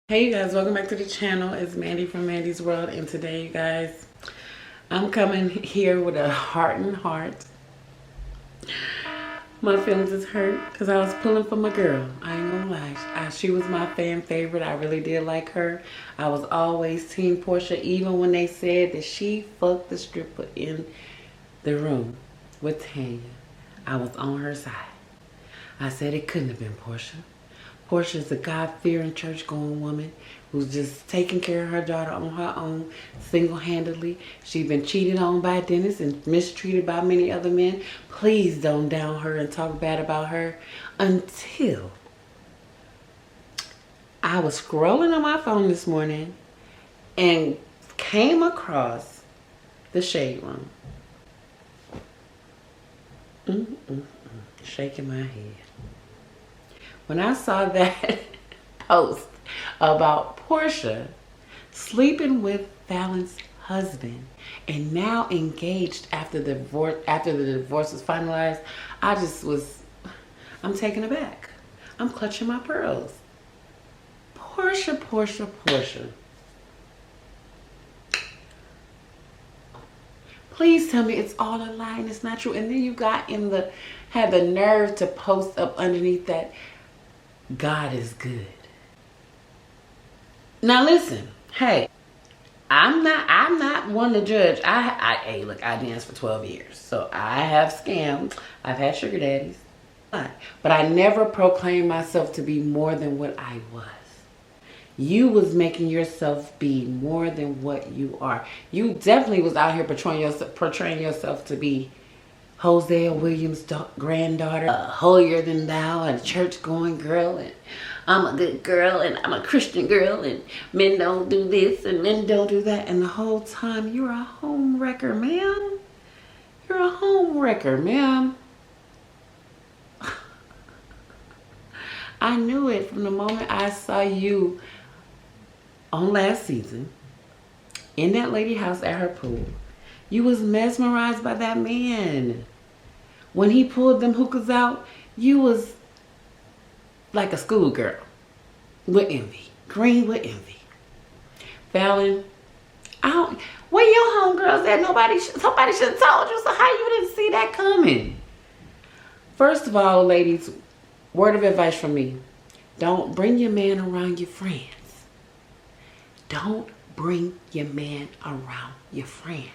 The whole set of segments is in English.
Hey you guys, welcome back to the channel. It's Mandy from Mandy's World, and today you guys, I'm coming here with a heart and heart. My feelings is hurt because I was pulling for my girl. I ain't gonna lie. She was my fan favorite. I really did like her. I was always Team Porsha, even when they said that she fucked the stripper in the room with Tanya. I was on her side. I said it couldn't have been Porsha. Porsha is a God-fearing, church-going woman who's just taking care of her daughter on her own, single-handedly. She's been cheated on by Dennis and mistreated by many other men. Please don't down her and talk bad about her until I was scrolling on my phone this morning and came across the Shade Room. Shaking my head. When I saw that post about Porsha sleeping with Fallon's husband and now engaged after the divorce was finalized, I'm taken aback. I'm clutching my pearls. Porsha. Please tell me it's all a lie and it's not true. And then you had the nerve to post up underneath that, God is good. Now listen, hey, I'm not one to judge. Hey, look, I danced for 12 years. So I have scammed. I've had sugar daddies. But I never proclaimed myself to be more than what I was. You was making yourself be more than what you are. You definitely was out here portraying yourself to be Porsha Williams' granddaughter, holier than thou, and a church-going girl, and I'm a good girl, and I'm a Christian girl, and men don't do this, and men don't do that. And the whole time, you're a home wrecker, ma'am. You're a home wrecker, ma'am. I knew it from the moment I saw you on last season, in that lady house at her pool. You was mesmerized by that man. When he pulled them hookahs out, you was like a schoolgirl with envy. Green with envy. Fallon, where your homegirls at? Somebody should have told you, so how you didn't see that coming? First of all, ladies, word of advice from me. Don't bring your man around your friends. Don't bring your man around your friends.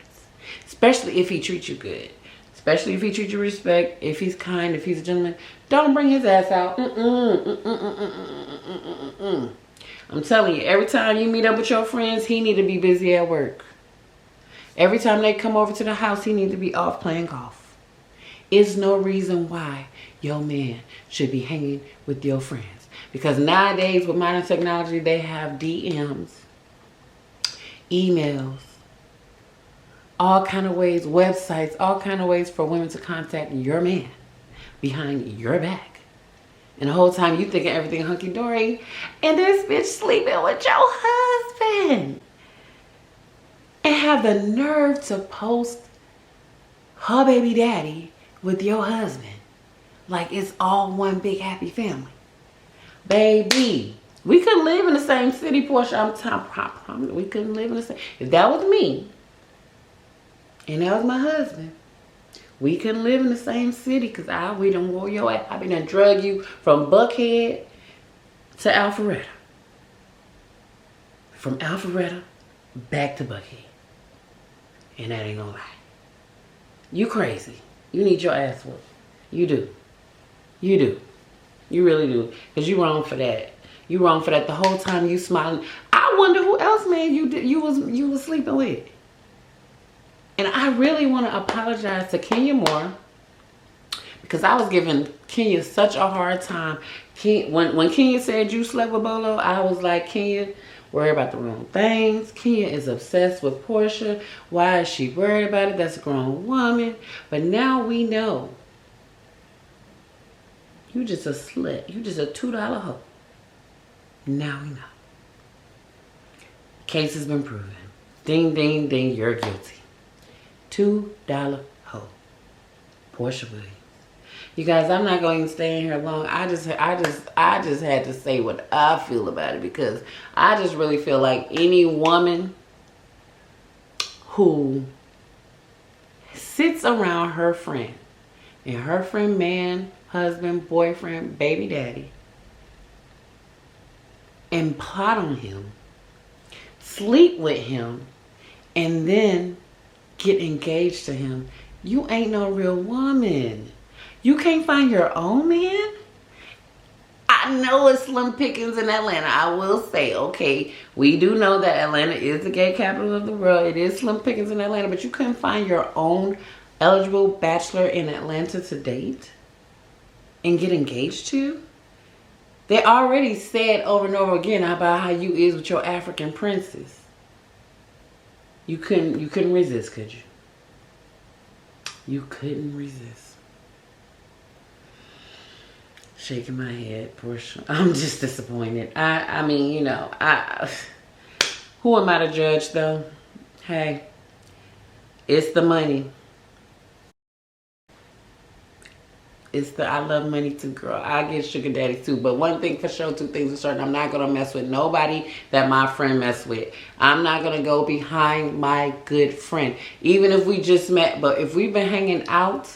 Especially if he treats you good. Especially if he treats you with respect. If he's kind. If he's a gentleman. Don't bring his ass out. I'm telling you, every time you meet up with your friends, he need to be busy at work. Every time they come over to the house, he need to be off playing golf. It's no reason why your man should be hanging with your friends. Because nowadays, with modern technology, they have DMs, emails, all kind of ways, websites, all kind of ways for women to contact your man behind your back. And the whole time you thinking everything hunky-dory, and this bitch sleeping with your husband. And have the nerve to post her baby daddy with your husband. Like it's all one big happy family. Baby, we couldn't live in the same city, Porsha. We couldn't live in the same. If that was me, and that was my husband, we couldn't live in the same city because we done wore your ass. I been done drug you from Buckhead to Alpharetta. From Alpharetta back to Buckhead. And that ain't gonna lie. You crazy. You need your ass whooped. You do. You do. You really do. Because you wrong for that. You wrong for that. The whole time you smiling. I wonder who else, man, you was sleeping with. And I really want to apologize to Kenya Moore because I was giving Kenya such a hard time. When Kenya said you slept with Bolo, I was like, Kenya, worry about the wrong things. Kenya is obsessed with Porsha. Why is she worried about it? That's a grown woman. But now we know. You just a slut. You just a $2 hoe. Now we know. Case has been proven. Ding, ding, ding, you're guilty. $2 hoe. Porsha Williams. You guys, I'm not going to stay in here long. I just had to say what I feel about it, because I just really feel like any woman who sits around her friend, and her friend, man, husband, boyfriend, baby daddy, and plot on him, sleep with him, and then get engaged to him, you ain't no real woman. You can't find your own man? I know it's slim pickings in Atlanta. I will say, okay, we do know that Atlanta is the gay capital of the world. It is slim pickings in Atlanta, but you couldn't find your own eligible bachelor in Atlanta to date and get engaged to? They already said over and over again about how you is with your African princess. You couldn't resist, could you? You couldn't resist. Shaking my head, Porsha. I'm just disappointed. I mean, you know, who am I to judge, though? Hey, it's the money. It's the I love money too, girl. I get sugar daddy too. But one thing for sure, two things for certain. I'm not going to mess with nobody that my friend mess with. I'm not going to go behind my good friend. Even if we just met. But if we've been hanging out,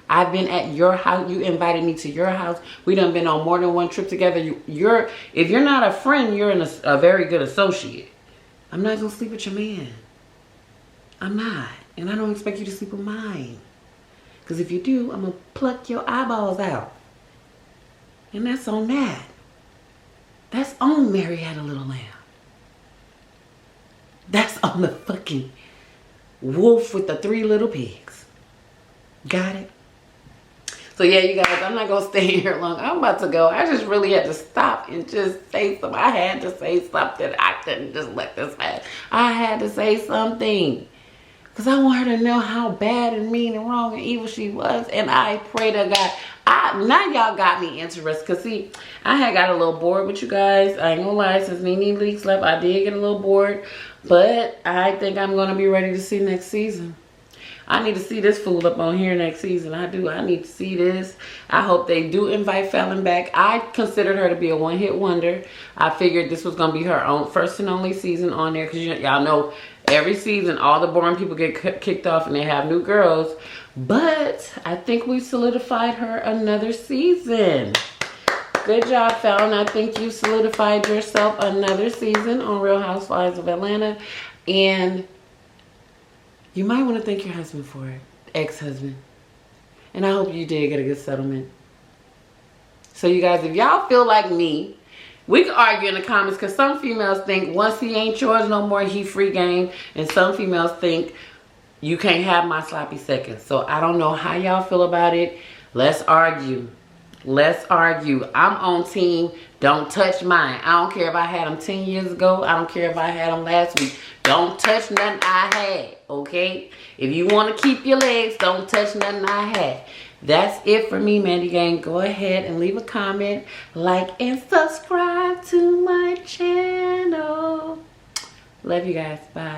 I've been at your house. You invited me to your house. We done been on more than one trip together. If you're not a friend, you're a very good associate. I'm not going to sleep with your man. I'm not. And I don't expect you to sleep with mine. Because if you do, I'm going to pluck your eyeballs out. And that's on that. That's on Mary Had a Little Lamb. That's on the fucking wolf with the 3 little pigs. Got it? So yeah, you guys, I'm not going to stay here long. I'm about to go. I just really had to stop and just say something. I had to say something. I couldn't just let this pass. I had to say something. Because I want her to know how bad and mean and wrong and evil she was. And I pray to God. Now y'all got me interested. Because see, I had got a little bored with you guys. I ain't going to lie. Since Nene Leaks left, I did get a little bored. But I think I'm going to be ready to see next season. I need to see this fool up on here next season. I do. I need to see this. I hope they do invite Fallon back. I considered her to be a one-hit wonder. I figured this was going to be her own first and only season on there. Because y'all know every season all the boring people get kicked off and they have new girls. But I think we solidified her another season. Good job, Fallon. I think you solidified yourself another season on Real Housewives of Atlanta. And you might want to thank your husband for it, ex-husband. And I hope you did get a good settlement. So you guys, if y'all feel like me, we can argue in the comments, because some females think once he ain't yours no more, he free game. And some females think you can't have my sloppy seconds. So I don't know how y'all feel about it. Let's argue. Let's argue. I'm on team don't touch mine. I don't care if I had them 10 years ago. I don't care if I had them last week. Don't touch nothing I had, okay? If you want to keep your legs, don't touch nothing I had. That's it for me, Mandy Gang. Go ahead and leave a comment, like, and subscribe to my channel. Love you guys. Bye.